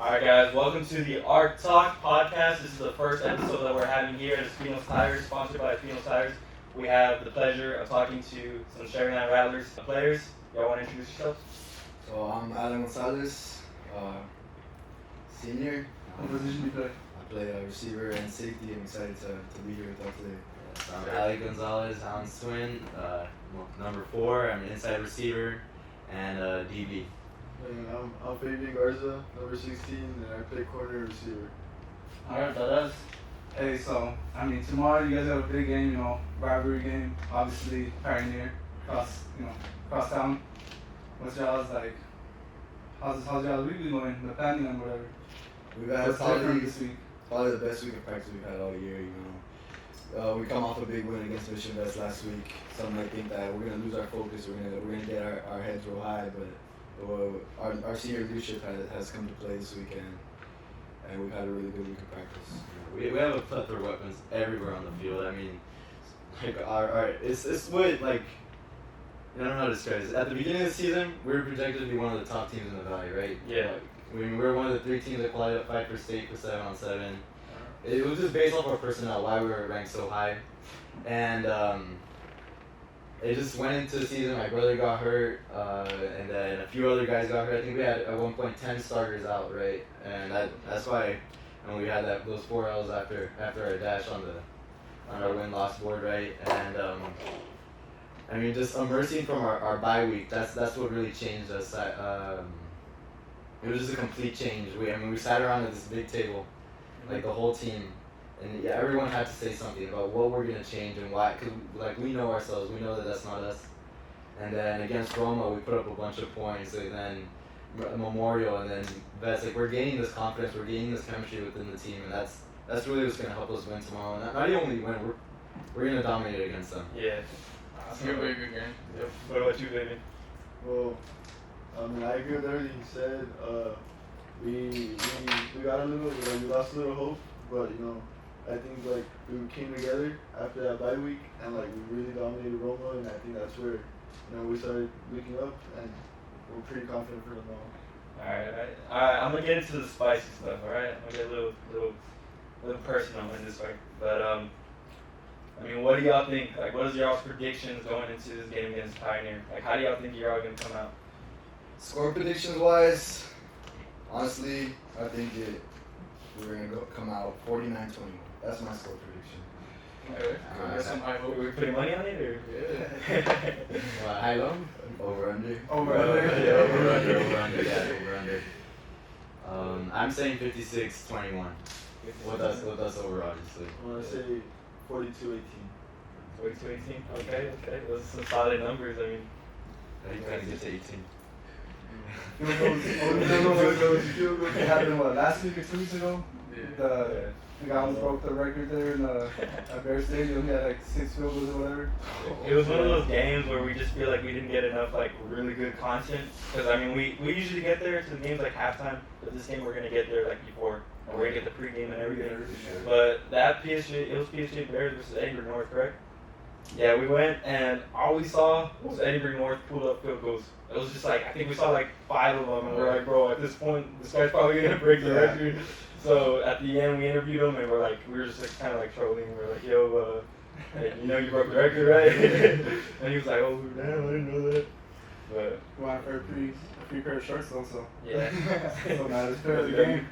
Alright guys, welcome to the Art Talk podcast. This is the first episode that we're having here at Espino Tires, sponsored by Espino Tires. We have the pleasure of talking to some Sharyland Rattlers players. Y'all want to introduce yourselves? So I'm Alan Gonzalez, senior. What position do you play? I play receiver and safety. I'm excited to be here with y'all today. Yes, I'm Ali Gonzalez, Alan's twin, number 4. I'm an inside receiver and DB. And I'm Fabian Garza, number 16, and I play corner receiver. Alright, fellas. Hey, so, tomorrow you guys have a big game, rivalry game, obviously, Pioneer, cross town. What's y'all's, how's y'all's week been going, the planning and whatever? We've had What's different this week? probably the best week of practice we've had all year, we come off a big win against Mission Vest last week. Some might think that we're going to lose our focus, we're going to get our heads real high, but our senior leadership has come to play this weekend, and we've had a really good week of practice. We have a plethora of weapons everywhere on the field. It's what, I don't know how to describe this. At the beginning of the season, we were projected to be one of the top teams in the Valley, right? Yeah. We were one of the 3 teams that qualified for state for 7-on-7. It was just based off our personnel, why we were ranked so high. And it just went into the season, my brother got hurt, and then a few other guys got hurt. I think we had at one point 10 starters out, right? And that's why we had those 4 L's after our dash on our win-loss board, right? And just emerging from our bye week, that's what really changed us. It was just a complete change. We sat around at this big table, the whole team, and everyone had to say something about what we're gonna change and why. Cause we know ourselves, we know that that's not us. And then against Roma, we put up a bunch of points. And then Memorial, and then Vets. We're gaining this confidence, we're gaining this chemistry within the team, and that's really what's gonna help us win tomorrow. Not only win, we're gonna dominate against them. Yeah. It's gonna be a good game. Yep. What about you, baby? Well, I agree with everything he said. We got a little, we lost a little hope, but I think we came together after that bye week, and we really dominated Roma, and I think that's where we started looking up, and we're pretty confident for tomorrow. Alright, I'm gonna get into the spicy stuff, alright? I'm gonna get a little personal in this way. But what do y'all think? What is y'all's predictions going into this game against Pioneer? How do y'all think you're all gonna come out? Score predictions wise, honestly, I think we're going to come out 49-21. That's my score prediction. That's some high hope. Are we putting money on it, or? What, high low? Over under. Over Over under. under. I'm saying 56-21. With us over, obviously. I want to say 42-18. 42-18? Okay. Those are some solid numbers. I think we're gonna get to 18. It happened, last week or 2 weeks ago? The guy who broke the record there at Bear Stadium. He had 6 field goals or whatever. It was one of those games where we just feel like we didn't get enough really good content. Because we usually get there to the games halftime, but this game we're gonna get there before. And we're gonna get the pregame and everything. But that it was PSG Bears versus Edinburgh North, correct? Yeah, we went and all we saw was Edinburgh North pull up field goals. It was just I think we saw 5 of them, and we're bro, at this point, this guy's probably gonna break the record. So at the end, we interviewed him, and we were just kind of trolling. We're like, yo, hey, you broke the record, right? And he was like, oh, damn, I didn't know that. But We went for a free pair of shorts also. yeah, So now it's fair of the game.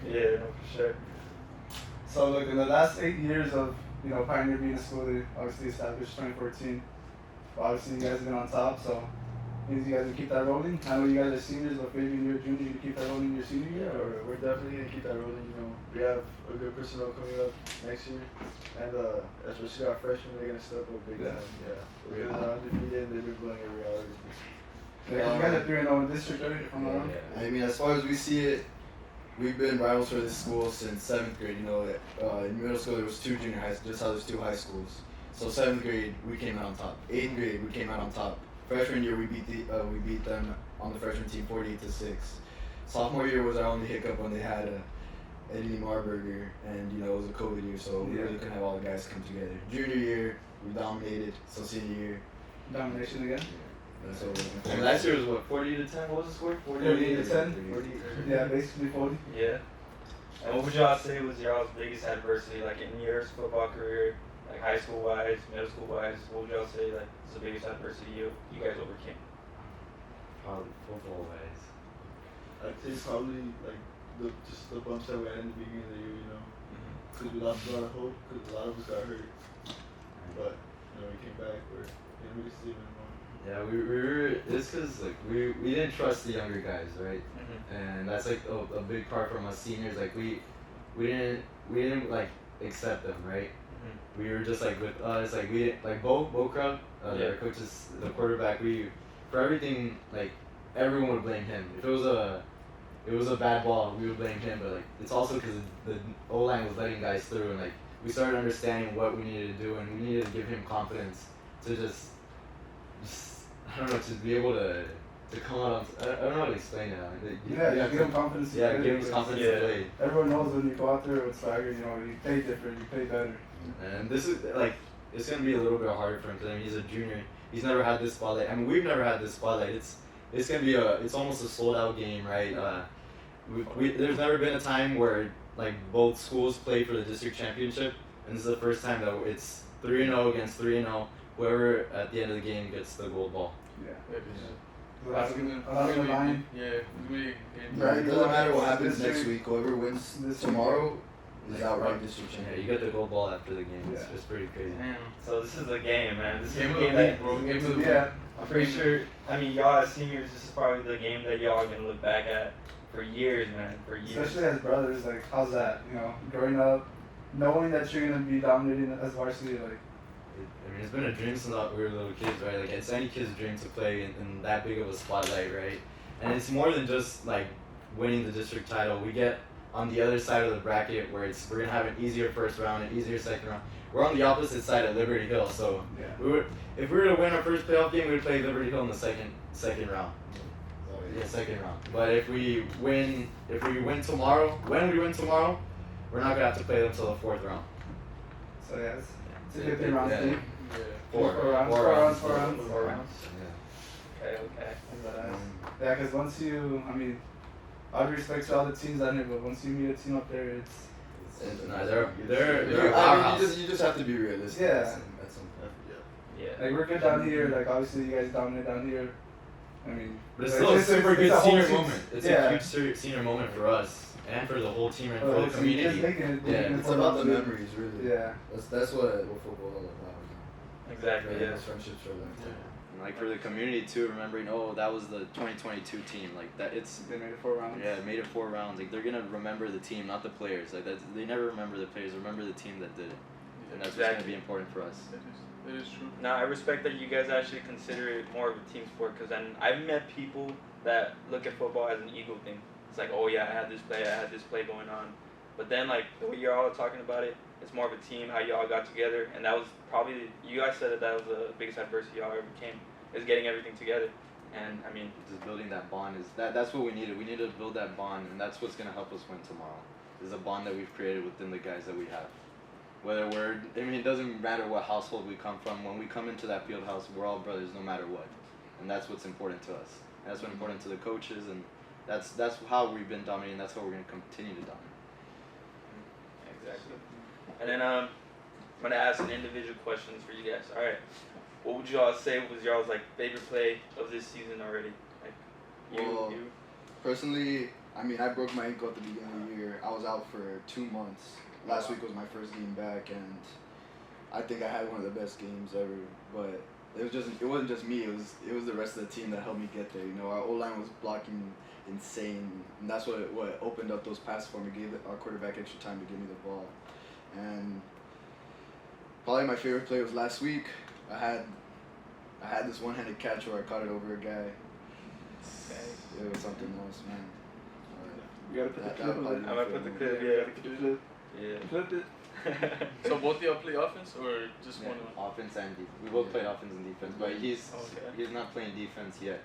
yeah, no, for sure. So look, in the last 8 years of Pioneer being a school, they obviously established 2014. Obviously, you guys have been on top, so means you guys will keep that rolling. I know you guys are seniors, but maybe you're a junior, you keep that rolling your senior year. Yeah, we're definitely gonna keep that rolling. We have a good personnel coming up next year, and especially our freshmen, they're gonna step up big time. Yeah, because they're undefeated and they've been blowing every hour. You guys are 3-0 in district, right? If I'm not wrong. As far as we see it, we've been rivals for this school since 7th grade. In middle school there was 2 junior highs, just how there's 2 high schools. So 7th grade we came out on top. 8th grade we came out on top. Freshman year we beat them on the freshman team 48-6. Sophomore year was our only hiccup when they had Eddie Marburger, and it was a COVID year, so we really couldn't have all the guys come together. Junior year we dominated, so senior year Domination again. That's what we're looking for. And last year was what, 40 to 10? What was the score? 48 to 10? 40. Yeah, basically 40. Yeah. And what would y'all say was y'all's biggest adversity, like in your football career, like high school wise, middle school wise? What would y'all say like is the biggest adversity you guys overcame? Probably football wise. I'd say probably like just the bumps that we had in the beginning of the year, you know, because we lost a lot of hope, because a lot of us got hurt. But you know, we came back. We're in really see anymore. Yeah, we were. It's because like we didn't trust the younger guys, right? And that's like a big part from us seniors. Like we didn't like accept them, right? We were just like with us, like we didn't like Bo Krug, our coach is the quarterback. We for everything like everyone would blame him. If it was a bad ball, we would blame him. But like it's also because the O-line was letting guys through, and like we started understanding what we needed to do, and we needed to give him confidence to just I don't know, to be able to come out on, I don't know how to explain it. Yeah, give him confidence to play. give him confidence to play. Everyone knows when you go out there with swagger, you know, you play different, you play better. And this is like, it's going to be a little bit harder for him because I mean, he's a junior. He's never had this spotlight. I mean, we've never had this spotlight. It's going to be it's almost a sold out game, right? There's never been a time where like both schools play for the district championship, and this is the first time that it's 3-0 against 3-0. Whoever at the end of the game gets the gold ball. Yeah. A lot of the line. Yeah, It doesn't matter what happens next week. Whoever wins tomorrow is outright district Yeah, champion. you get the gold ball after the game. It's Yeah. just pretty crazy. Damn. So this is a game, man. This is Game a of game the that week, bro. Game of the week. Yeah. I'm pretty sure. I mean, y'all as seniors, this is probably the game that y'all are gonna look back at for years, man. For years. Especially as brothers, like, how's that? You know, growing up, knowing that you're going to be dominating as varsity, like. I mean, it's been a dream since we were little kids, right? Like, it's any kid's dream to play in that big of a spotlight, right? And it's more than just, like, winning the district title. We get on the other side of the bracket where we're going to have an easier first round, an easier second round. We're on the opposite side of Liberty Hill, so Yeah. if we were to win our first playoff game, we would play Liberty Hill in the second round. Yeah, second round. But if we win tomorrow, when we win tomorrow, we're not gonna have to play them until the fourth round. So, yeah, it's a good 3 rounds. Yeah. Thing. Four rounds. Four rounds. Yeah. Okay. Yeah, because once all due respect to all the teams out here, but once you meet a team up there, it's. No, they're a I mean, powerhouse. you just have to be realistic. Yeah. That's some, Yeah. Like, we're good down here, like, obviously, you guys dominate down here. I mean. But it's like, still a super good a whole senior team- moment. It's yeah. a huge senior moment for us and for the whole team and for Well, the it's community. just making it- Yeah. making it It's for about the us. memories, really. Yeah. That's what football is all about. Exactly. Yeah. Those friendships are like that. And like for the community too, remembering, oh, that was the 2022 team. Like that, it's They made it 4 rounds. yeah, made it 4 rounds. Like they're gonna remember the team, not the players. Like they never remember the players. Remember the team that did it, and that's what's gonna be important for us. That is true. Now I respect that you guys actually consider it more of a team sport, because then I've met people that look at football as an ego thing. It's like, oh yeah, I had this play going on, but then like the way you're all talking about it, it's more of a team, how y'all got together, and that was probably, you guys said that was the biggest adversity y'all ever came, is getting everything together. And I mean, Just building that bond that's what we needed. We needed to build that bond, and that's what's gonna help us win tomorrow. Is a bond that we've created within the guys that we have. Whether it doesn't matter what household we come from. When we come into that field house, we're all brothers, no matter what, and that's what's important to us. And that's what's important to the coaches, and that's how we've been dominating. That's how we're gonna continue to dominate. exactly. And then I'm gonna ask some individual questions for you guys. All right, what would y'all say was y'all's like favorite play of this season already? Like Well, Personally, I mean, I broke my ankle at the beginning of the year. I was out for 2 months. Last week was my first game back, and I think I had one of the best games ever. But it wasn't just me. It was the rest of the team that helped me get there. You know, our O-line was blocking insane, and that's what opened up those passes for me. Gave our quarterback extra time to give me the ball, and probably my favorite play was last week. I had this one-handed catch where I caught it over a guy. It was something else, man. You gotta put the clip of it. I'm gonna put the clip. Yeah. Clip it. So both of y'all play offense or just Yeah, one? offense and defense. We both played offense and defense, but he's not playing defense yet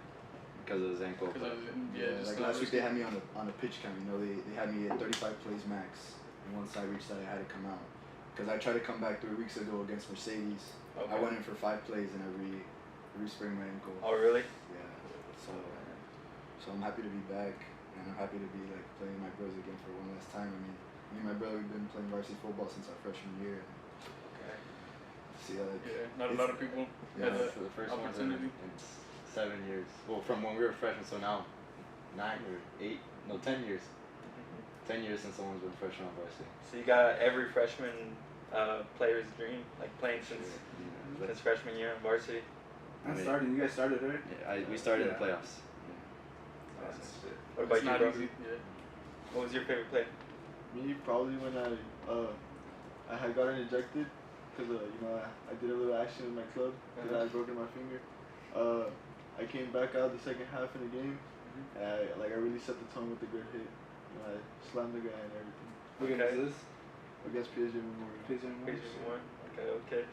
because of his ankle. Because Like last week they had me on a pitch count. You know, they had me at 35 plays max, and once I reached that, I had to come out. Because I tried to come back 3 weeks ago against Mercedes. I went in for 5 plays, and re-sprained my ankle. Oh, really? Yeah. So I'm happy to be back, and I'm happy to be like playing my brothers again for one last time. I mean, me and my brother, we've been playing varsity football since our freshman year. Okay. See, like, Yeah, not a lot of people yeah, had that For the first one in opportunity. 7 years. Well, from when we were freshmen, so now 9 or 8, no, 10 years. 10 years since someone's been freshman on varsity. So you got every freshman player's dream, like playing since freshman year on varsity. You guys started, right? Yeah, we started in the playoffs. What about It's you, not bro? easy. Yeah. What was your favorite play? Me, probably when I had gotten ejected because you know I did a little action in my club because I had broken my finger. I came back out the second half in the game, and I really set the tone with a good hit. You know, I slammed the guy and everything. What game Okay. is this? Against PSG Memorial. Okay.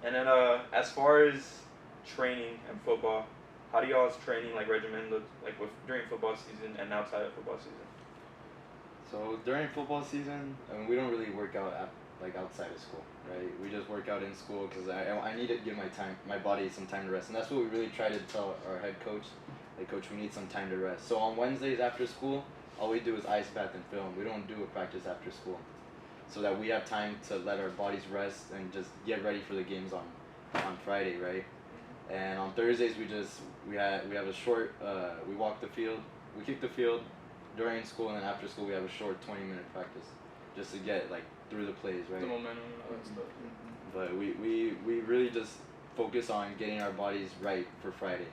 And then as far as training and football, how do y'all's training like regimen look like during football season and outside of football season? So during football season, I mean, we don't really work out outside of school, right? We just work out in school because I need to give my body some time to rest, and that's what we really try to tell our head coach. Like, coach, we need some time to rest. So on Wednesdays after school, all we do is ice bath and film. We don't do a practice after school, so that we have time to let our bodies rest and just get ready for the games on Friday, right? And on Thursdays we have a short we walk the field, we kick the field during school, and then after school we have a short 20-minute practice just to get like through the plays, right? The momentum and all that stuff. But we really just focus on getting our bodies right for Friday.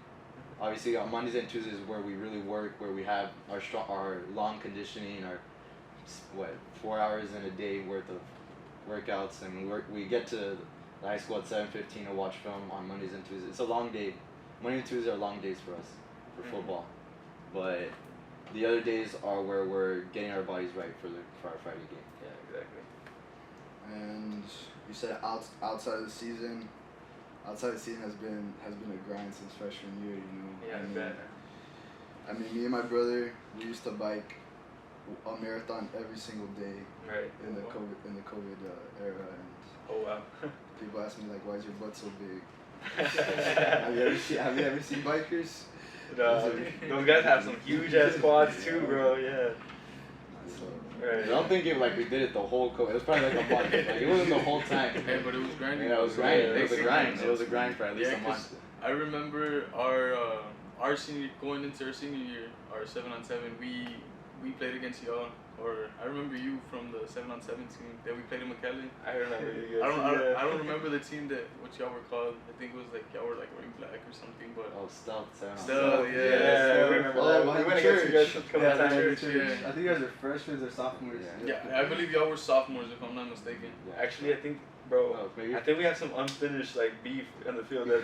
Obviously on Mondays and Tuesdays is where we really work, where we have our long conditioning, our 4 hours in a day worth of workouts, and we get to the high school at 7:15 to watch film on Mondays and Tuesdays. It's a long day. Monday and Tuesdays are long days for us for football, but the other days are where we're getting our bodies right for our Friday game. Yeah, exactly. And you said outside of the season. Outside the season has been a grind since freshman year. You know. Yeah, I mean, bet. I mean, me and my brother, we used to bike a marathon every single day Right. in the COVID era, and Oh wow. people ask me like, "Why is your butt so big?" Have you ever seen bikers? No, those guys have some huge ass quads too, bro. Yeah. So, Right. I don't think it we did it the whole COVID. It was probably like a month. Like, it wasn't the whole time. Hey, but it was grinding. Yeah, it was grinding. Yeah, It was a grind. It was a grind for at least Yeah, a month. 'cause I remember our senior going into our senior year, our 7-on-7. We played against y'all, or I remember you from the 7-on-7 team that we played in McKellen. I remember you I guys. don't remember the team that what y'all were called. I think it was like y'all were like wearing black or something, but Oh, stealth 7. Stealth, Yeah, yeah. I remember Oh, that. behind We went the against you guys church. a couple Yeah, times. church, yeah. yeah. I think you guys are freshmen or sophomores. Yeah. yeah, I believe y'all were sophomores if I'm not mistaken. Yeah. Actually, I think, bro, Oh, maybe. I think we have some unfinished like beef in the field. That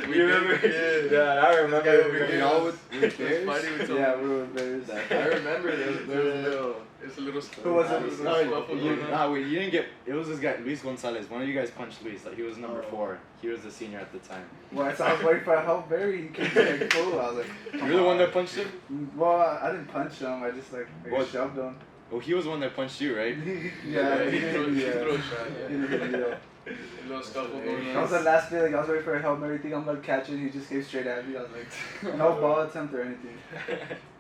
We you remember? did. Yeah, I remember. You know, with Bears? Fighting with some, Yeah, we were Bears. I remember there was a little. it's a little. Who was it? little No, scuffle you, going on. nah, wait, you didn't get. It was this guy, Luis Gonzalez. One of you guys punched Luis. Like, he was number Oh. 4. He was the senior at the time. Well, so I was waiting for help. Barry came to like, cool. I was like, You were the one that punched him? well, I didn't punch him. I just like What? shoved him. Oh, he was the one that punched you, right? Yeah, he threw yeah. a shot. He did a video. A little scuffle going That was on. the last play. Like I was waiting for help and everything. I'm gonna catch it. He just came straight at me. I was like, no ball attempt or anything.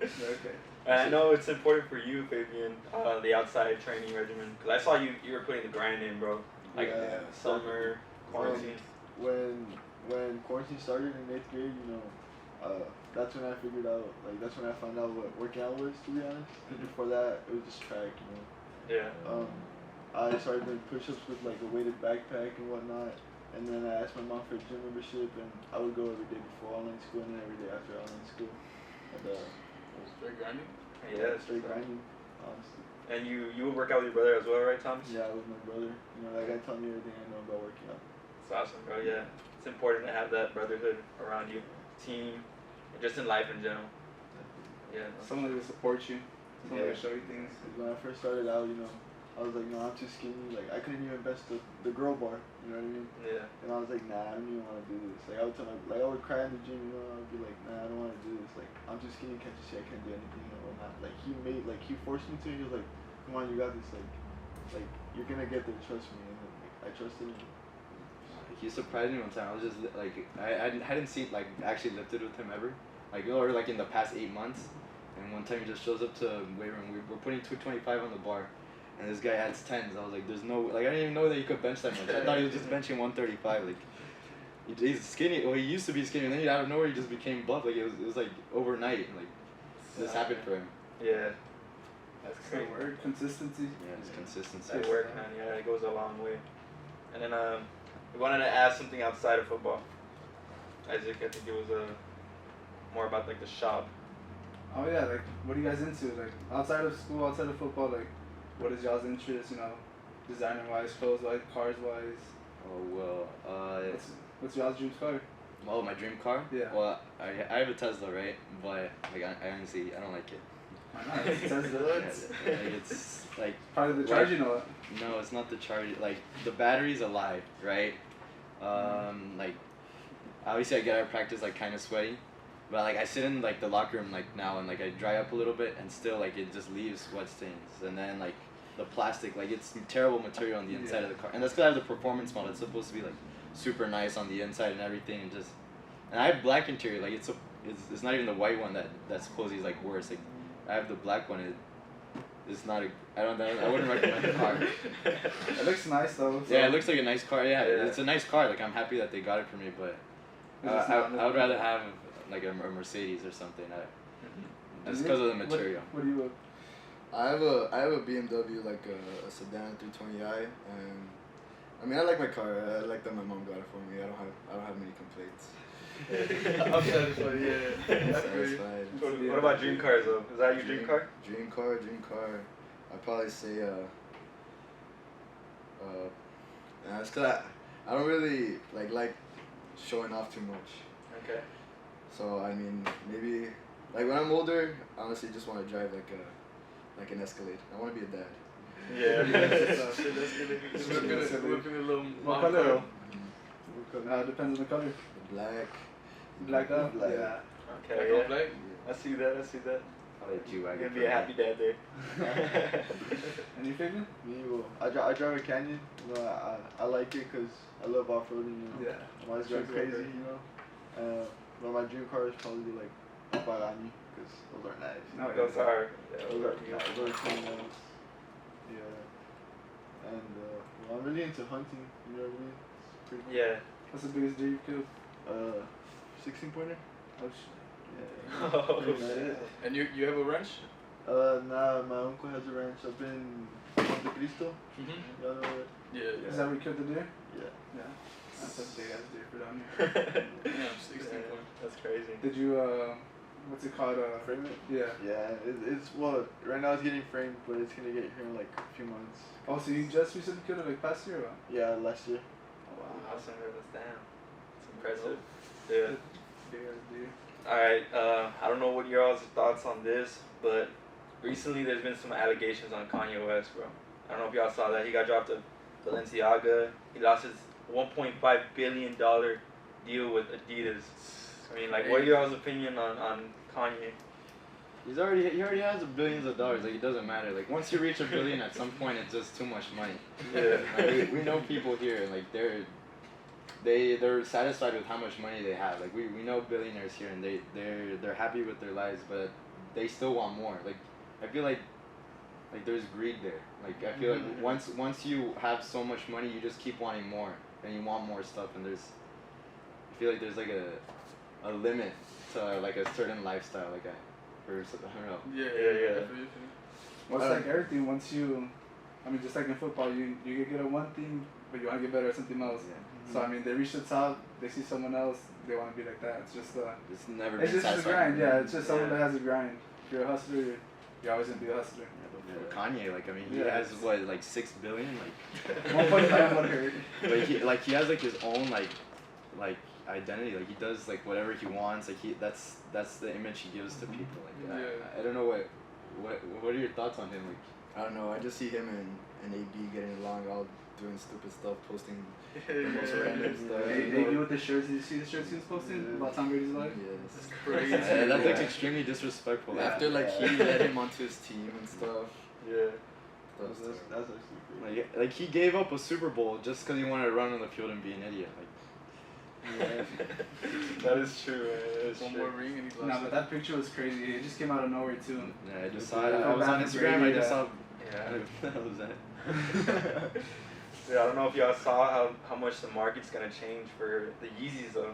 Okay. I know it's important for you, Fabian, the outside training regimen, because I saw you were putting the grind in, bro. Like Yeah. summer, quarantine. When quarantine started in 8th grade, you know, that's when I figured out, like, that's when I found out what working out was, to be honest. 'Cause before that, it was just track, you know. Yeah. I started doing push-ups with, like, a weighted backpack and whatnot. And then I asked my mom for a gym membership, and I would go every day before online school and then every day after online school. And, Straight grinding. Yeah, straight grinding, honestly. And you would work out with your brother as well, right, Thomas? Yeah, with my brother. You know, that guy taught me everything I know about working out. It's awesome, bro. Yeah, it's important to have that brotherhood around you, team, and just in life in general. Yeah. No. Someone to support you. Someone to show you things. 'Cause when I first started out, you know, I was like, no, I'm too skinny. Like, I couldn't even bench the girl bar. You know what I mean? Yeah. And I was like, nah, I don't even want to do this. Like, I would tell I would cry in the gym, you know, I would be like, nah, I don't want to do this. Like, I'm too skinny, can't you see I can't do anything and whatnot. Like, he forced me to. He was like, come on, you got this. Like, you're gonna get there, trust me. And like, I trusted him. he surprised me one time. I was just like, I hadn't seen like actually lifted with him ever, like or like in the past 8 months. And one time he just shows up to weight room. We're putting 225 on the bar, and this guy adds 10s. I was like, there's no like I didn't even know that you could bench that much. I thought he was just benching 135. Like he's skinny. Well, he used to be skinny, and then out of nowhere he just became buff. Like it was like overnight. Like this happened for him. Yeah. That's good word. Consistency. Yeah, just consistency. That work, man. Yeah, it goes a long way. And then we wanted to ask something outside of football. Isaac, I think it was more about like the shop. Oh yeah, like what are you guys into? Like outside of school, outside of football, like what is y'all's interest? You know, designer wise, clothes wise, cars wise. Oh well. What's y'all's dream car? Oh, my dream car? Yeah. Well, I have a Tesla, right? But like I honestly I don't like it. Why not? It says the Yeah, like it's like probably the charging or what? no, it's not the charge. Like the battery's alive, right? Like obviously I get out of practice like kind of sweaty, but like I sit in like the locker room like now and like I dry up a little bit and still like it just leaves sweat stains and then like the plastic like it's terrible material on the inside of the car and that's because I have the performance model. It's supposed to be like super nice on the inside and everything and I have black interior like it's not even the white one that supposedly is like worse. Like I have the black one. It's not a. I wouldn't recommend the car. It looks nice though. So. Yeah, it looks like a nice car. Yeah, it's a nice car. Like I'm happy that they got it for me, but I would rather have like a Mercedes or something. Just because of the material. What do you? I have a BMW like a sedan 320i, and I mean I like my car. I like that my mom got it for me. I don't have many complaints. I'm satisfied. Yeah. Satisfied. What about dream cars though? Is that your dream car? Dream car. I'd probably say it's 'cause I don't really like showing off too much. Okay. So I mean maybe like when I'm older, I honestly just want to drive like an Escalade. I want to be a dad. Yeah. What color? Depends on the color. Black. Black up. Black. Yeah. Okay. Like Yeah. black? I see that. I'll let you. You're gonna be a happy dad there. And you figure? Me, well, I drive a Canyon. You know, I like it because I love off-roading. You know, Yeah. I'm always going crazy. You know, but my dream car is probably like a Pagani because those are nice. No, Those are. Those are cool ones. Yeah. And well, I'm really into hunting. You know what I mean? It's pretty cool. Yeah. What's the biggest deer you killed? 16-pointer. Oh shit. Yeah. Oh, Yeah. And you have a ranch? Nah, my uncle has a ranch up in Monte Cristo. Mm-hmm. Y'all know it? Yeah. Is that where you killed the deer? Yeah. Yeah. That's a big ass deer for down here. Yeah, 16 point. That's crazy. Did you what's it called? Frame it? Yeah. Yeah, it's well, right now it's getting framed, but it's gonna get here in like a few months. Oh, so you just recently killed it like past year or what? Yeah, last year. Oh wow. Awesome. That's damn. It's impressive. Yeah. Big ass deer. Alright, I don't know what your all's thoughts on this, but recently there's been some allegations on Kanye West, bro. I don't know if y'all saw that. He got dropped to Balenciaga. He lost his $1.5 billion deal with Adidas. I mean, like, what are your all's opinion on Kanye? He already has billions of dollars. Like it doesn't matter. Like once you reach $1 billion, at some point it's just too much money. Yeah. Like, we know people here, and like they're satisfied with how much money they have. Like we know billionaires here, and they're happy with their lives, but they still want more. Like I feel like there's greed there. Like I feel like once you have so much money, you just keep wanting more, and you want more stuff, and I feel like there's like a limit to like a certain lifestyle. Like I don't know. Yeah. Well, it's like everything. Once you, I mean, just like in football, you get good at one thing, but you want to get better at something else. Yeah. So I mean, they reach the top, they see someone else, they want to be like that. It's just It's never it's been just a satisfying. grind. Yeah, it's just someone that has a grind. If you're a hustler, you're always gonna be a hustler. Yeah, but Kanye, like I mean, he Yeah, has it's- what like $6 billion, like. 1.5. But he has like his own like identity. Like he does like whatever he wants. Like that's the image he gives to people. Like I don't know what are your thoughts on him? Like I don't know. I just see him and AD getting along, all doing stupid stuff, posting the most random stuff. They do with the shirts. Did you see the shirts he was posting about Tom Brady's life? Yes. Crazy. that's like extremely disrespectful. After like he led him onto his team and stuff. Yeah. That's actually crazy. Like he gave up a Super Bowl just because he wanted to run on the field and be an idiot. Like, That is true, man. That is One true. more ring and he lost. No, but that picture was crazy. It just came out of nowhere too. yeah, I just saw it. I was on Instagram. I just saw. Yeah. What was that? Dude, I don't know if y'all saw how much the market's gonna change for the Yeezys though,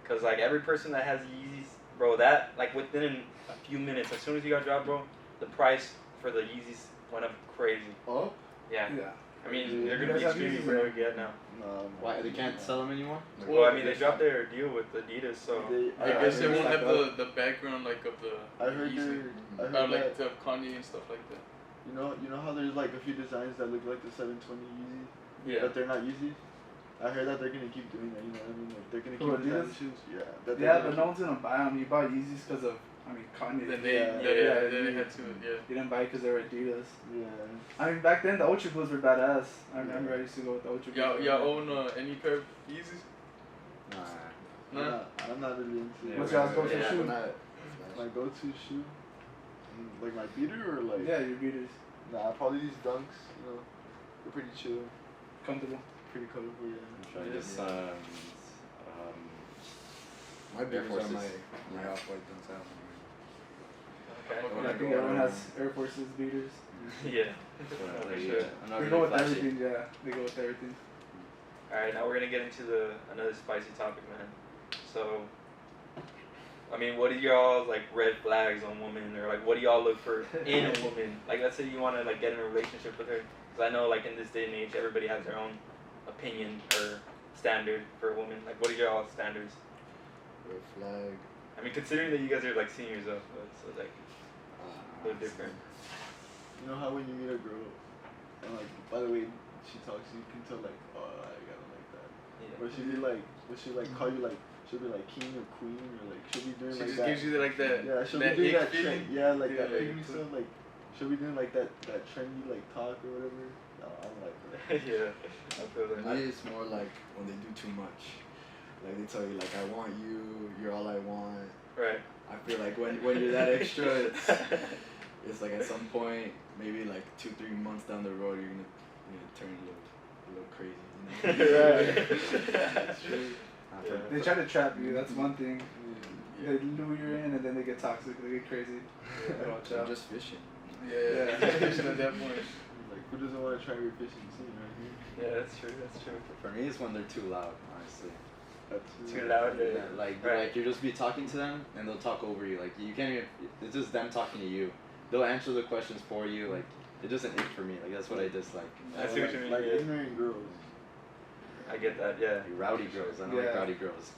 cause like every person that has Yeezys, bro, that like within a few minutes, as soon as you got dropped, bro, the price for the Yeezys went up crazy. Oh? Yeah. Yeah. I mean, Dude, they're you gonna be guys have extremely Yeezys, rare right? to get now. No. Why they can't sell them anymore? Well, I mean, they dropped their deal with Adidas, so. I guess they won't have the background like of the I heard Yeezy. I heard Like that, to have Kanye and stuff like that. you know how there's like a few designs that look like the 720 Yeezy, Yeah. but they're not Yeezy. I heard that they're gonna keep doing that. You know what I mean? Like they're gonna Who, keep designing Adidas? shoes. Yeah. That they're Yeah, gonna but no one's gonna buy them. You buy Yeezys because of, Kanye. Then they Yeah. then they had to You didn't buy it because they were Adidas. Yeah. I mean, back then the Ultra Blues were badass. I remember I used to go with the Ultra Blues. Y'all own any pair of Yeezys? Nah. No. I'm not really into Yeah, it. What's y'all's go-to Yeah, shoe? I'm not- My go-to shoe? Like my beater or like? Yeah, your beaters. Nah, probably these Dunks. You know, they're pretty chill, Comfortable. pretty colorful. Yeah. Try this. My beers are Forces. my off-white dunks. I don't know. Okay. I think everyone has Air Forces beaters. Yeah. For For sure. sure. I'm not They really go with flashy. everything, yeah. They go with everything. All right, now we're gonna get into another spicy topic, man. So, I mean, what are y'all like red flags on women, or like what do y'all look for in a woman? Like, let's say you want to like get in a relationship with her, because I know like in this day and age, everybody has their own opinion or standard for a woman. Like, what are y'all standards? Red flag. I mean, considering that you guys are like seniors though, so it's like a little different. You know how when you meet a girl, and like by the way she talks, you can tell like, oh, I gotta like that. Yeah. But she'll be like call you like, she'll be like king or queen, or like she'll be doing She like just that. gives you like that. Yeah, she'll that be doing ick that feeling. trend. Yeah, like that Yeah, pygmy stuff. Like she'll be doing like that trendy like talk or whatever. No, I don't like that. Yeah, I feel For that. me, it's more like when they do too much. Like they tell you like, I want you, you're all I want. Right. I feel like when you're that extra, it's like at some point, maybe like 2-3 months down the road, you're gonna turn a little crazy. You know? Right. That's true. Yeah. They try to trap you, that's one thing. Yeah. They lure you in and then they get toxic, they get crazy. Watch They're out. just fishing. Yeah. Yeah. Fishing at that point. Like who doesn't want to try your fishing scene right here? Yeah, that's true. That's true. For me, it's when they're too loud, honestly. That's Too loud. Yeah. Yeah, like Right. you'll just be talking to them and they'll talk over you. Like you can't even. It's just them talking to you. They'll answer the questions for you. Like it's just an ick for me. Like that's what I dislike. I see what you mean. Like Yeah. ignorant girls. I get that. Yeah. Like rowdy girls. I don't like Yeah. rowdy girls.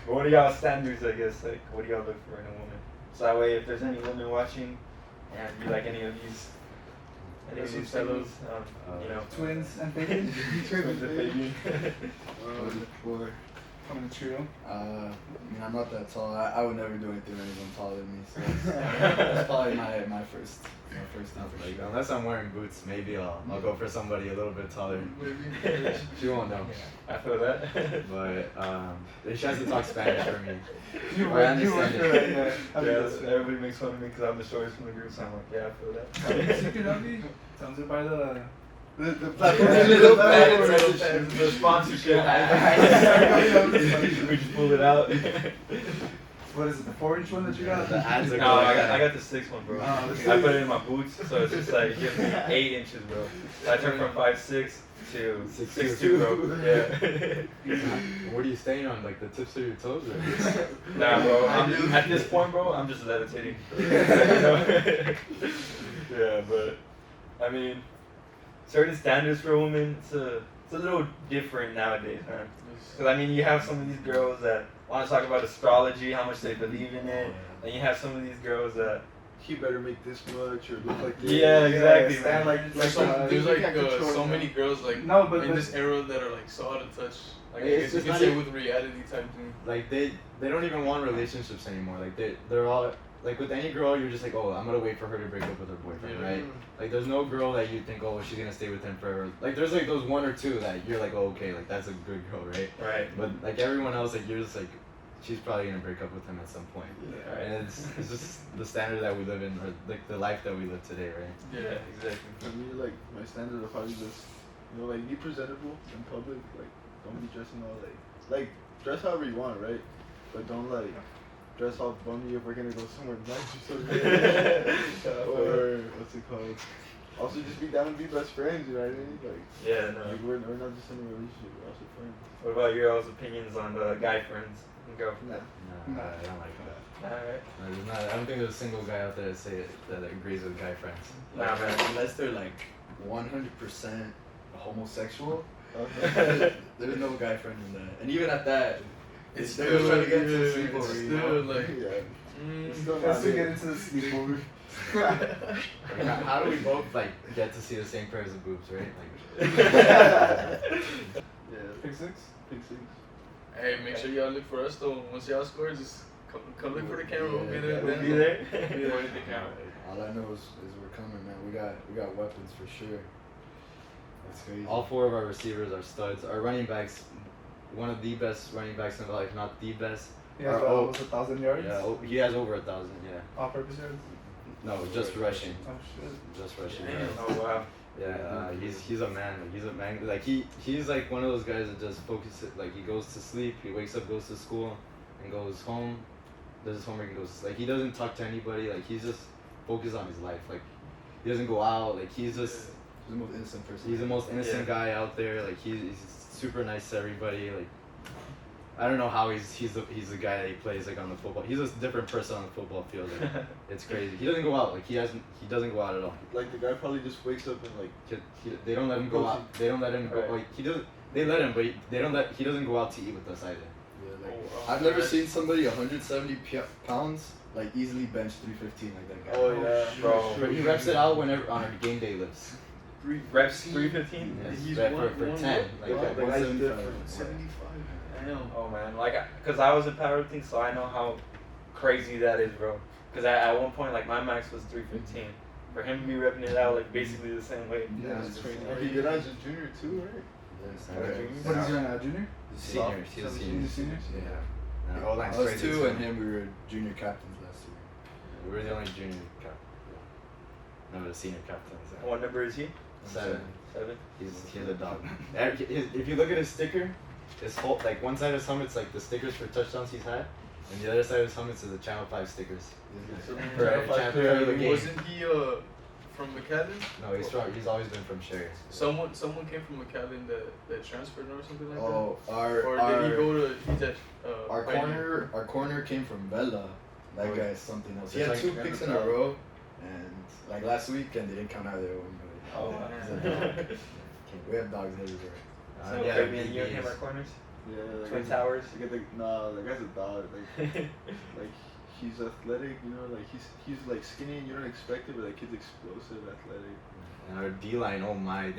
What are y'all standards? I guess like what do y'all look for in a woman? So that way, if there's any women watching, and you like any of these fellows, you know, Twins and Fabian. twins and Fabian. What was it for? Coming to trio. I mean, I'm not that tall. I would never do anything with anyone taller than me. So that's probably my first thing for Like sure. unless I'm wearing boots, maybe I'll go for somebody a little bit taller. She won't know. I feel that. But she has to talk Spanish for me. You I went understand for it. that, yeah. Yeah, everybody makes fun of me because I'm the shortest from the group, so I'm like, yeah, I feel that. Secret of me? Sounds like by the The sponsorship. We just pull it out. What is it, the 4-inch one that you got? The ads are No, I got the 6 one, bro. Oh, I put it in my boots, so it's just like it gives me 8 inches, bro. So I turned from 5'6" to 6'2", bro. Yeah. What are you staying on? Like the tips of your toes? Or? Nah, bro. At this point, bro, I'm just levitating. You know? Yeah, but I mean, certain standards for a woman, it's a little different nowadays, man. Because I mean, you have some of these girls that want to talk about astrology, how much they believe in it, and you have some of these girls that. He better make this much or look like this. Yeah, exactly, Stand man. There's you can't control so it, many man. girls like No, but- in but- this era that are like so out of touch. Like I It's guess you just can not say even- with reality type thing. Like they don't even want relationships anymore. Like they're all like with any girl, you're just like, oh, I'm gonna wait for her to break up with her boyfriend, Yeah. right? Like there's no girl that you think, oh, she's gonna stay with him forever. Like there's like those one or two that you're like, oh, okay, like that's a good girl, right? Right. But like everyone else, like you're just like, she's probably gonna break up with him at some point. Yeah. And it's just the standard that we live in, or like the life that we live today, right? Yeah, exactly. For me, like my standard of probably just, you know, like be presentable in public. Like don't be dressing all like dress however you want, right? But don't like dress all bummy if we're gonna go somewhere nice or something. Or what's it called? Also, just be down and be best friends. You know what I mean? Like Yeah, no. like we're not just in a relationship. We're also friends. What about your all's opinions on guy friends and girlfriends? No, I don't like that. Alright. No, there's not, I don't think there's a single guy out there that agrees with guy friends. Nah, man. Unless they're like 100% homosexual, Okay. there's no guy friend in that. And even at that, It's they're just trying to get to the it's sleepover, you still know? like. Yeah. It's still Let's not still get it. into the sleepover. Like, how do we both like get to see the same pairs of boobs, right? Like, Yeah. Pick six? Pick six. Hey, make sure y'all look for us though. Once y'all score, just come look for the camera. We'll be there. We'll then. be there. Be there with the camera. All I know is we're coming, man. We got weapons for sure. That's crazy. all 4 of our receivers are studs. Our running backs, one of the best running backs in the league, if not the best. He has almost 1,000 yards. Yeah, he has over 1,000. Yeah. All-purpose yards. No, just rushing. Oh shit. Just rushing. Damn. Oh wow. Yeah, he's a man. Like, he's a man. Like he's like one of those guys that just focuses. Like he goes to sleep, he wakes up, goes to school, and goes home, does his homework, and goes. Like he doesn't talk to anybody. Like he's just focused on his life. Like he doesn't go out. Like he's just. He's the most innocent person. He's the most innocent Yeah. guy out there. Like he's super nice to everybody. Like I don't know how he's the guy that he plays like on the football. He's a different person on the football field. Like, it's crazy. He doesn't go out. Like he doesn't go out at all. Like the guy probably just wakes up and like. They don't let him go out. They don't let him go. Right. Like he doesn't. They let him, but he doesn't go out to eat with us either. Yeah, like, Oh, wow. I've never seen somebody 170 pounds like easily bench 315 like that guy. Oh yeah. Bro. But he reps it out whenever on our game day lifts. Reps 315? Yes, He's rep one- for one 10. what? Like, The guy's 175. different. 75. Damn. Oh man, like, cause I was in powerlifting, so I know how crazy that is, bro. Cause at one point, like my max was 315. For him to be repping it out, like basically the same way. Yeah, it's it's crazy. crazy. He did as a junior too, right? Yes, Okay. What is he right now, junior? Senior. He's a senior. He's a senior? Yeah. The O-line's Us crazy two too. and him, we were junior captains last year. We were the only junior captain. No, the senior captains. What number is he? 7. 7. He's a dog. If you look at his sticker, his whole like one side of his helmet's like the stickers for touchdowns he's had, and the other side of his helmet's is the Channel 5 stickers. Channel 5 for the game. Wasn't he from McAllen? No, he's always been from Shary. Someone came from McAllen that transferred or something like Oh, that. our Or did he go to? He's at. our Pioneer? corner came from Vela. That Oh, guy's something else. He It's had like 2 picks in a row, and like last week, and they didn't count out their own. Oh, But we have dogs everywhere. So Yeah, Fabian, you and BBs. him are corners? Yeah. Like Twin Towers? Nah, that guy's a dog. Like he's athletic, you know, like he's like skinny and you don't expect it, but like he's explosive, athletic. And our D line, oh my,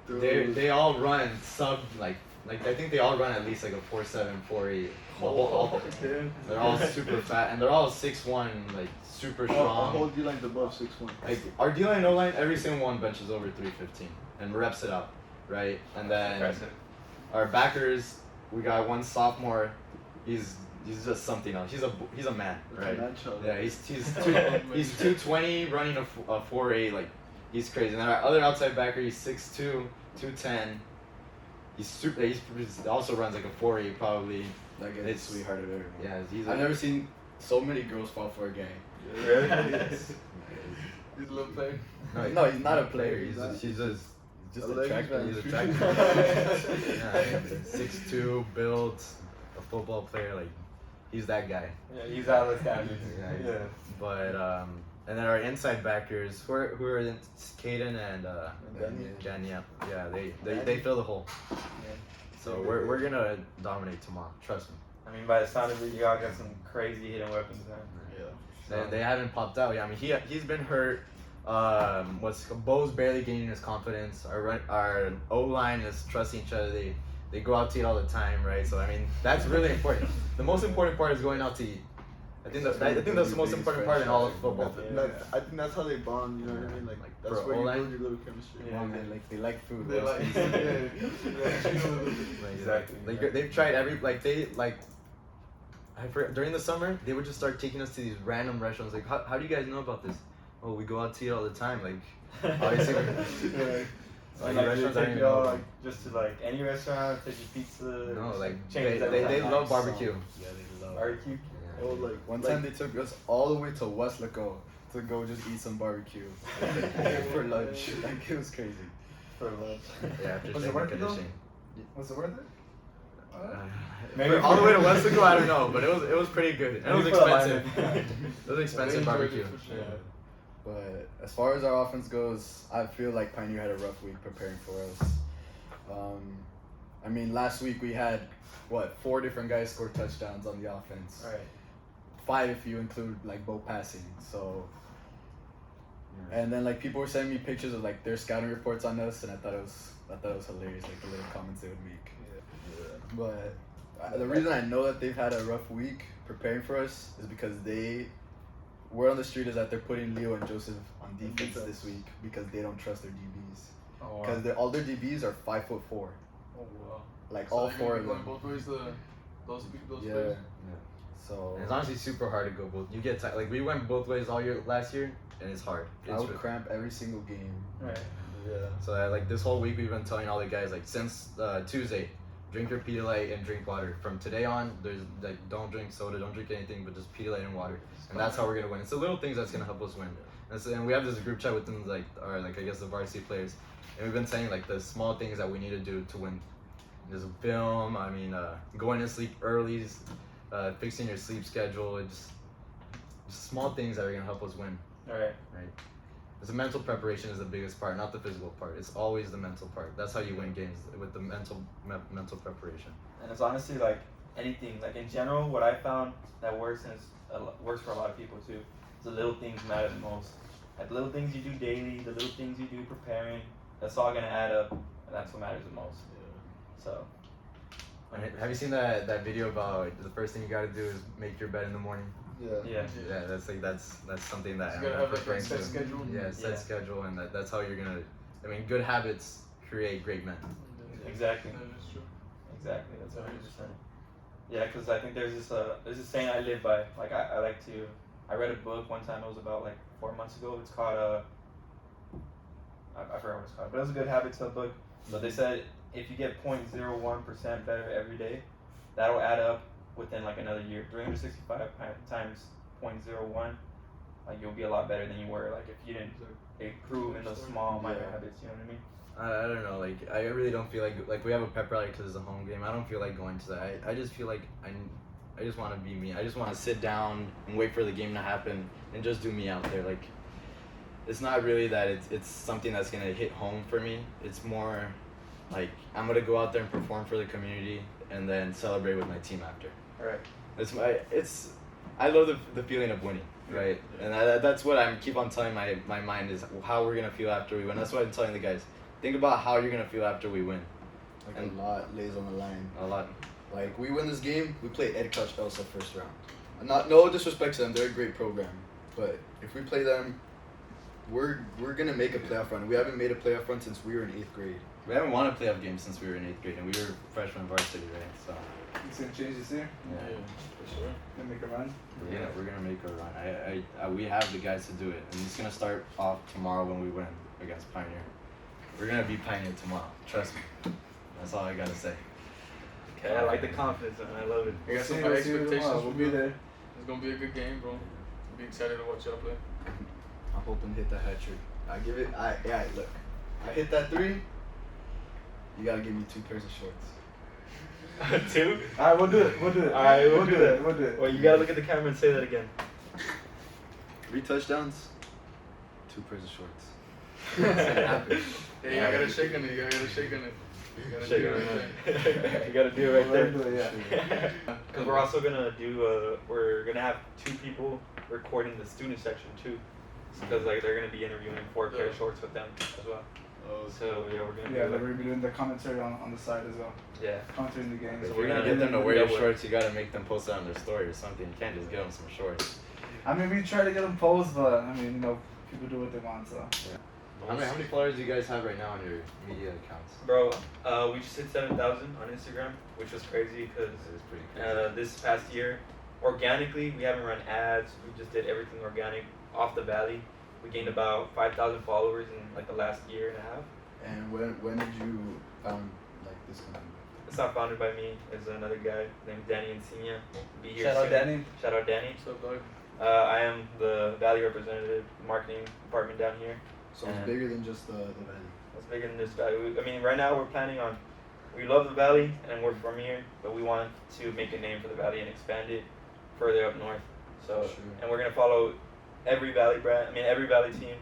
Dude. they all run sub like I think they all run at least like a 4.7, 4.8. Dude. They're all super fat and they're all 6'1", like super Our strong. whole D line's above 6'1". Like our D line, O line, every single one benches over 315 and reps it out, right? And then Impressive. our backers, we got one sophomore. He's just something else. He's a man, right? Yeah, he's 220 running a 4.8, like he's crazy. And then our other outside backer, he's 6'2", 210. He also runs like a 4.8 probably. That guy's It's- a sweetheart of everyone. Yeah, he's I've never seen so many girls fall for a guy. Really? Yes. He's a little player. No, he's not a player. He's He's just Alleged attractive. He's man. attractive. Yeah, 6'2", built, a football player. Like he's that guy. Yeah, he's out of the standards. Yeah, Yeah. But and then our inside backers, who are in Caden and Danny. Yeah, they fill the hole. So we're gonna dominate tomorrow. Trust me. I mean, by the sound of it, you all got some crazy hidden weapons, man. They haven't popped out. Yeah, I mean he's been hurt. Bo's barely gaining his confidence. Our O line is trusting each other. They go out to eat all the time, right? So I mean that's really important. The most important part is going out to eat. I think that's the most important part in all of football. I think that's how they bond. You know what I mean? Like that's For where you O-line? build your little chemistry. Yeah. They like food. They like. Exactly. Like they've tried during the summer, they would just start taking us to these random restaurants. Like, how do you guys know about this? Oh, we go out to eat all the time. Like, obviously, So like, like, restaurants they I take don't y'all even know. like just to like any restaurant, take you pizza. No, just, like change they everything. love barbecue. Yeah, they love Barbecue. Yeah. Oh, like One time they took us all the way to Westlaco to go just eat some barbecue for lunch. Like, it was crazy. For lunch. Yeah, after Was it strength worth it, though? conditioning. Was it worth it? Maybe All the way to Westlaco, I don't know, but it was pretty good. And it was Maybe for the expensive. lineman. It was expensive barbecue. Yeah. But as far as our offense goes, I feel like Pioneer had a rough week preparing for us. I mean, last week we had, 4 different guys score touchdowns on the offense. All right. 5 if you include, like, both passing. So, and then, like, people were sending me pictures of, like, their scouting reports on us, and I thought it was hilarious, like, the little comments they would make. But the reason I know that they've had a rough week preparing for us is because word on the street is that they're putting Leo and Joseph on defense this week because they don't trust their DBs. Oh, Because all their DBs are 5'4", Oh wow. like So all they're 4 gonna of be going them. both ways. Those Yeah. players. So And it's honestly super hard to go both. You get like we went both ways all year last year, and it's hard. I would cramp every single game. Right. Yeah. So like this whole week we've been telling all the guys like since Tuesday, drink your Pedialyte and drink water. From today on, there's like don't drink soda, don't drink anything, but just Pedialyte and water, and that's how we're gonna win. It's the little things that's gonna help us win. And we have this group chat with them like I guess the varsity players, and we've been saying like the small things that we need to do to win. There's a film. I mean, going to sleep early, fixing your sleep schedule. It's just small things that are gonna help us win. All right. Right. The mental preparation is the biggest part, not the physical part. It's always the mental part. That's how you win games with the mental preparation. And it's honestly like anything, like in general, what I found that works and works for a lot of people too. Is the little things matter the most. Like the little things you do daily, the little things you do preparing. That's all gonna add up, and that's what matters the most. So. And have you seen that video about the first thing you gotta do is make your bed in the morning? Yeah. Yeah, that's something that You gotta have like a preparing set to. schedule. Yeah, set schedule, and that's how you're gonna. I mean, good habits create great men. Exactly. That is true. Exactly. That's 100%. Yeah, because I think there's this saying I live by. Like I like to. I read a book one time. It was about like 4 months ago. It's called I forgot what it's called, but it was a Good Habits book. But they said if you get 0.01% better every day, that'll add up within like another year. 365 times 0.01, like you'll be a lot better than you were like if you didn't improve in those small minor habits. You know what I mean? I don't know, like I really don't feel like we have a pep rally because it's a home game. I don't feel like going to that. I just feel like I just want to be me. I just want to sit down and wait for the game to happen and just do me out there. Like it's not really that it's something that's gonna hit home for me. It's more like I'm gonna go out there and perform for the community and then celebrate with my team after. All right. I love the feeling of winning, right? And that's what I keep on telling my mind is how we're gonna feel after we win. That's what I'm telling the guys. Think about how you're gonna feel after we win. Like a lot lays on the line. A lot. Like we win this game, we play Ed Coach Elsa first round. No disrespect to them, they're a great program. But if we play them, we're gonna make a playoff run. We haven't made a playoff run since we were in 8th grade. We haven't won a playoff game since we were in 8th grade, and we were freshman varsity, right? So It's gonna change this year. yeah, For sure. Gonna make a run. we're gonna make a run. I we have the guys to do it, and it's gonna start off tomorrow when we win against Pioneer. We're gonna beat Pioneer tomorrow. Trust me. That's all I gotta say. Okay, I like the confidence, man. I love it. I got some We'll high see you expectations. tomorrow. We'll be there. It's gonna be a good game, bro. I'll be excited to watch y'all play. I'm hoping to hit that hat trick. Look. I hit that 3. You gotta give me 2 pairs of shorts. 2? Alright, we'll do it. We'll do it. Alright, we'll do it. We'll do it. Well, you gotta look at the camera and say that again. 3 touchdowns, 2 pairs of shorts. Hey, I gotta shake on it. You gotta shake on it. You gotta Shake do it it right right there. You gotta do it right there. We'll do it, yeah. Because we're also gonna do we're gonna have 2 people recording the student section too, because like they're gonna be interviewing 4 pair of shorts with them as well. So yeah, we're gonna Yeah, do we're gonna be doing the commentary on the side as well. yeah. Commentating the games. If we're you're gonna gonna get them to do wear your double. shorts, you gotta make them post it on their story or something. You can't just give them some shorts. I mean, we try to get them posed, but I mean, people do what they want, so. How many followers do you guys have right now on your media accounts? Bro, we just hit 7,000 on Instagram, which was crazy because It's pretty crazy. this past year organically, we haven't run ads. We just did everything organic off the valley. We gained about 5,000 followers in like the last year and a half. And when did you found like this company? It's not founded by me. It's another guy named Danny Insignia. Be here Shout out soon. Danny. Shout out Danny. What's up, dog? I am the Valley representative, marketing department down here. So it's bigger than just the valley. It's bigger than this valley. I mean, right now we're planning on. We love the valley and we're from here, but we want to make a name for the valley and expand it further up north. So, Sure. and we're gonna follow every valley brand. I mean, every valley team,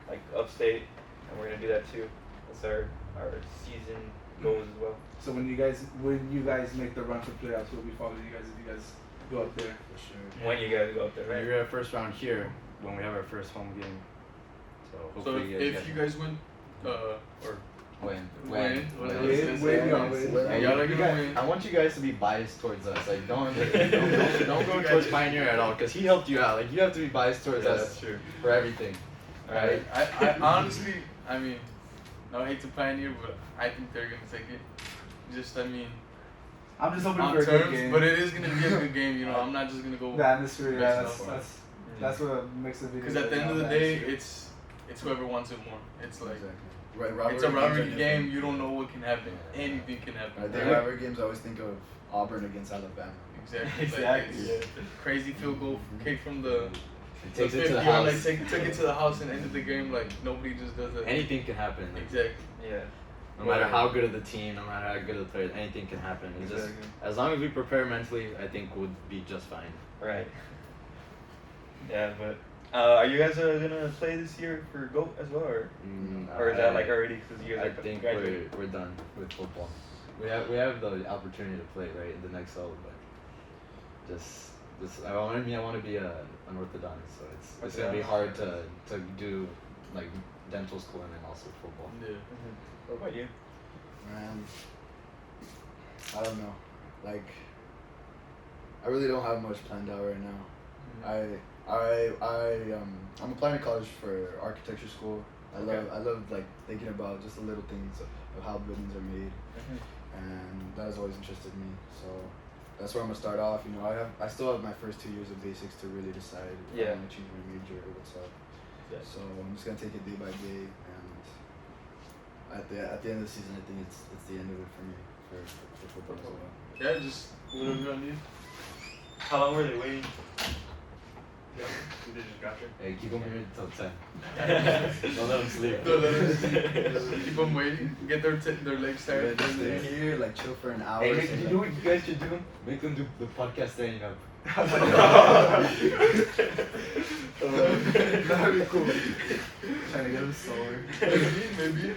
like upstate, and we're gonna do that too. That's our season goals as well. So when you guys make the run for playoffs, we'll be following you guys if you guys go up there. For sure. When you guys go up there, When right? we're at first round here, when we have our first home game. So So hopefully if you guys win, or win. win, Y'all are gonna win. I want you guys to be biased towards us. Like don't go towards Pioneer at all, because he helped you out. Like you have to be biased towards us true. for everything. Alright, I honestly, I mean, no hate to Pioneer, but I think they're gonna take it. Just, I mean, I'm just hoping on for a good terms, game. but it is gonna be a good game. You know, I'm not just gonna go. The atmosphere, yeah, Best that's what makes the video. Because at the end of the day, it's whoever wants it more. It's like Right, it's a rivalry games are game. different. You don't know what can happen. Anything can happen. I think rivalry games I always think of Auburn against Alabama. Exactly. Exactly. Like, it's crazy field goal kick from the. It takes it to the 50 yard, house. Like, took it to the house and ended the game. Like nobody just does that. Anything can happen. Like, Exactly. Yeah. no matter how good of the team, no matter how good of the players, anything can happen. It's just as long as we prepare mentally, I think we'll be just fine. Right. Yeah, but are you guys gonna play this year for GOAT as well, or is that like already because you guys I are think graduating? we're done with football. We have the opportunity to play right in the next level, but just I want to be an orthodontist, so it's gonna be hard to do like dental school and then also football. Yeah. What about you? Man, I don't know. Like, I really don't have much planned out right now. I'm applying to college for architecture school. I love like thinking about just the little things of how buildings are made, and that has always interested me. So that's where I'm gonna start off. You know, I still have my first 2 years of basics to really decide if I'm gonna choose my major or what's up. Yeah. So I'm just gonna take it day by day, and at the end of the season, I think it's the end of it for me for football as well. Yeah, just whatever you want to do. How long were they waiting? Yeah, they just got here. Hey, keep them here until 10. Don't let them sleep. Don't let them keep them waiting. Get their legs tired. Just stay here, like chill for an hour. Hey, you know what you guys should do? Make them do the podcast standing up. That'd be cool. Trying to get them sore. Maybe.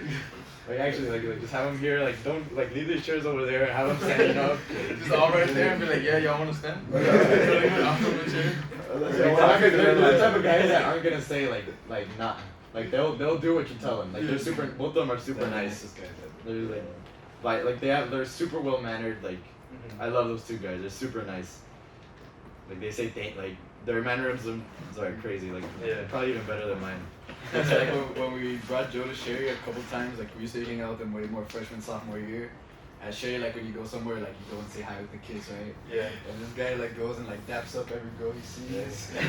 Like actually, like just have them here. Like don't like leave the chairs over there and have them standing up. Just all right there and be like, yeah, y'all want to stand? I'm from the chair. They're the type of guys that aren't gonna say like not. Like they'll do what you tell them. Like they're super. Both of them are super nice. They're they're super well mannered. Like I love those two guys. They're super nice. Like they say like their mannerisms are crazy. Like probably even better than mine. It's like when we brought Joe to Shary a couple times, like we used to hang out with him way more freshman, sophomore year. At Shary, like when you go somewhere, like you go and say hi with the kids, right? Yeah. And this guy like goes and like daps up every girl he sees. We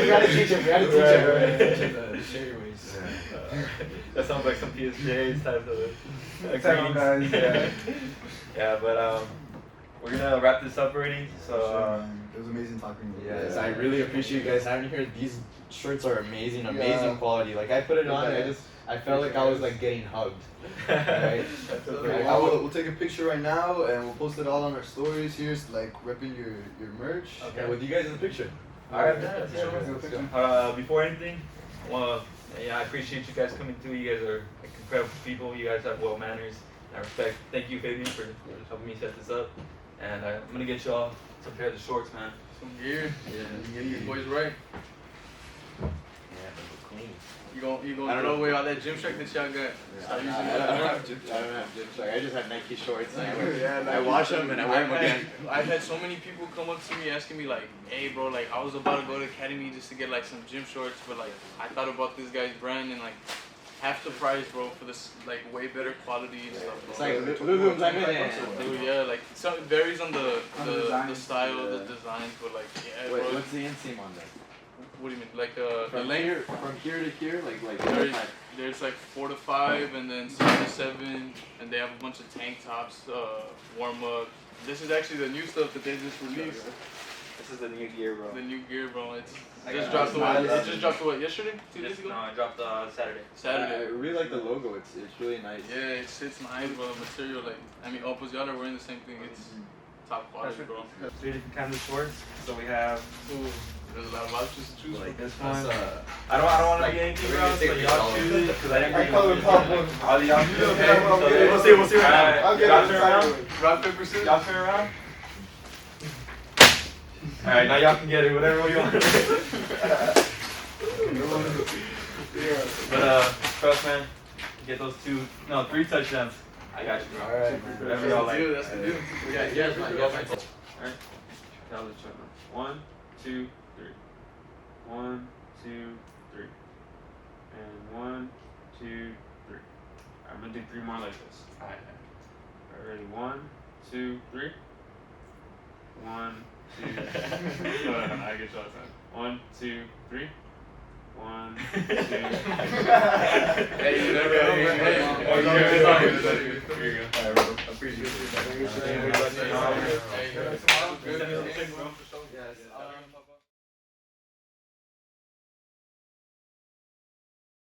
gotta teach him. We gotta teach him. The Shary ways. That sounds like some PSJs type of What's up, guys? Yeah. Yeah, but we're gonna wrap this up already. So it was amazing talking to you. Yes, I really appreciate you guys having me here. These shirts are amazing quality. Like I put it on, I felt like I was like getting hugged. Right? We'll take a picture right now and we'll post it all on our stories. Here's like repping your merch. Okay, with you guys in the picture. Alright, Let's go. before anything, well, I appreciate you guys coming through. You guys are like incredible people. You guys have well manners. I respect. Thank you, Fabian, for helping me set this up. And I'm gonna get y'all some pair of the shorts, man. Some gear. Yeah. Get these boys right. Yeah, clean. You gonna throw away all that gym strength that y'all got? Start using I that. don't have gym strength. I just have Nike shorts. I wash them and I wear them again. I've had so many people come up to me asking me like, hey bro, like I was about to go to academy just to get like some gym shorts, but like I thought about this guy's brand and like half the price, bro, for this like way better quality and stuff. It's Bro. like Lululemon. Dude, yeah, like so it varies on the designs, style, yeah. the designs, but like yeah, Wait, bro. what's the inseam on that? What do you mean? Like the From length? here to here, like There's like 4 to 5, and then 6 to 7, and they have a bunch of tank tops, warm up. This is actually the new stuff that they just released. This is the new gear, bro. The new gear, bro. It's I just got dropped it. what? Nice. It just dropped what? Yesterday? 2 days ago? No, it dropped Saturday. I Saturday. really like the logo. It's really nice. Yeah, it's nice, bro. The material, like, I mean, Opus, y'all are wearing the same thing. It's top quality, bro. 3 different kinds of swords. So we have Ooh, there's a lot of options to choose like from. this That's, one. I don't want to like, be anything we're gonna else, take so the y'all color. choose it because I didn't I bring color them. top one. All y'all choose. Okay. Okay, well, So we'll we'll see. I'll Alright, get y'all it turn around. sideways. Rock, paper, scissors? Y'all turn around. Alright, now y'all can get it, whatever you want. But trust man, get those 3 touchdowns. I got you, bro. Alright, Whatever y'all like. That's the deal. Yeah, here's my Alright. Tell the check. 1, 2, 3. 1, 2, 3. And 1, 2, 3. I'm gonna do 3 more like this. Alright. Ready? 1, 2, 3. 1, 2. No, I get y'all time. 1, 2, 3. 1, 2. Hey, you never know. Here you go. Appreciate it. Hey, good.